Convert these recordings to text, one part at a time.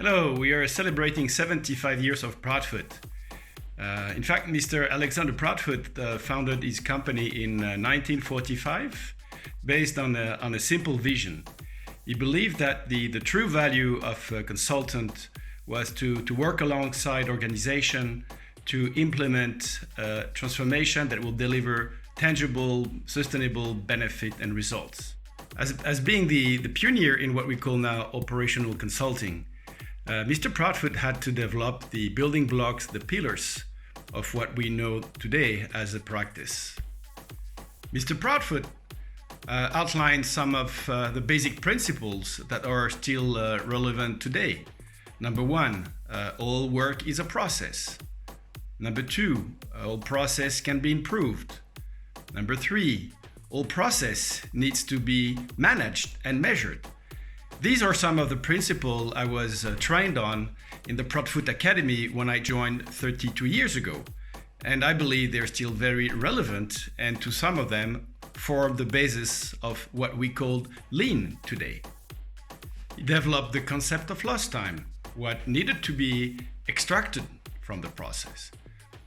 Hello, we are celebrating 75 years of Proudfoot. In fact, Mr. Alexander Proudfoot founded his company in 1945 based on a simple vision. He believed that the true value of a consultant was to work alongside organization to implement transformation that will deliver tangible, sustainable benefit and results. As being the pioneer in what we call now operational consulting, Mr. Proudfoot had to develop the building blocks, the pillars of what we know today as a practice. Mr. Proudfoot outlined some of the basic principles that are still relevant today. Number one, all work is a process. Number two, all process can be improved. Number three, all process needs to be managed and measured. These are some of the principles I was trained on in the Proudfoot Academy when I joined 32 years ago. And I believe they're still very relevant, and to some of them form the basis of what we call lean today. He developed the concept of lost time, what needed to be extracted from the process.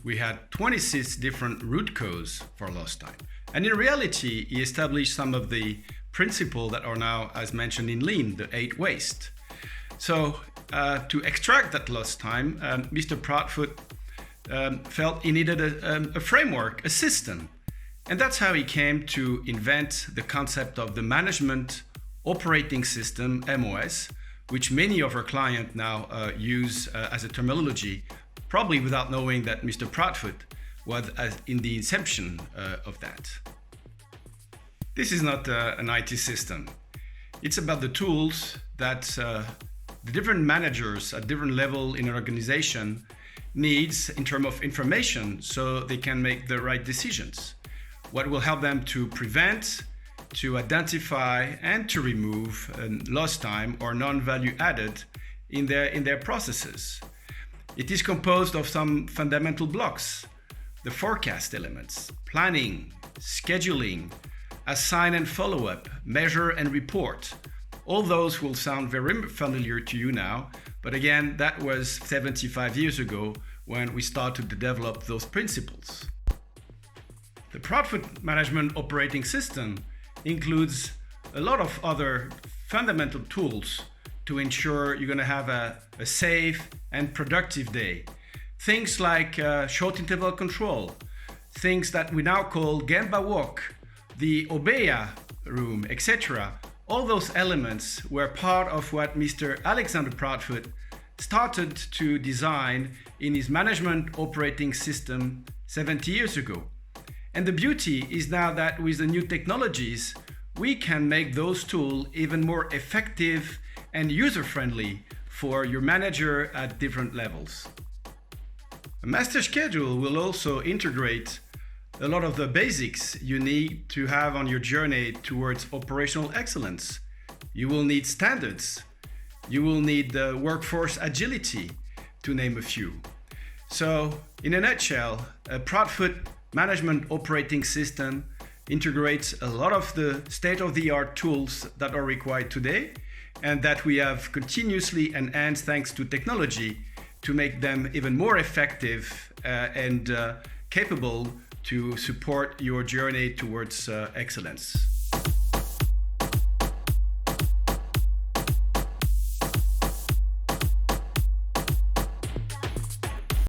We had 26 different root causes for lost time. And in reality, he established some of the principles that are now, as mentioned in lean, the 8 waste. So to extract that lost time, Mr. Proudfoot felt he needed a framework, a system. And that's how he came to invent the concept of the Management Operating System, MOS, which many of our clients now use as a terminology, probably without knowing that Mr. Proudfoot was in the inception of that. This is not an IT system. It's about the tools that the different managers at different level in an organization needs in terms of information so they can make the right decisions. What will help them to prevent, to identify, and to remove lost time or non-value added in their processes. It is composed of some fundamental blocks: the forecast elements, planning, scheduling, assign and follow up, measure and report. All those will sound very familiar to you now, but again, that was 75 years ago when we started to develop those principles. The Proudfoot Management Operating System includes a lot of other fundamental tools to ensure you're going to have a safe and productive day. Things like short interval control, things that we now call Gemba walk, the Obeya room, etc. All those elements were part of what Mr. Alexander Proudfoot started to design in his management operating system 70 years ago. And the beauty is now that with the new technologies, we can make those tools even more effective and user-friendly for your manager at different levels. A master schedule will also integrate a lot of the basics you need to have on your journey towards operational excellence. You will need standards. You will need the workforce agility, to name a few. So, in a nutshell, a Proudfoot Management Operating System integrates a lot of the state-of-the-art tools that are required today and that we have continuously enhanced thanks to technology to make them even more effective and capable to support your journey towards excellence.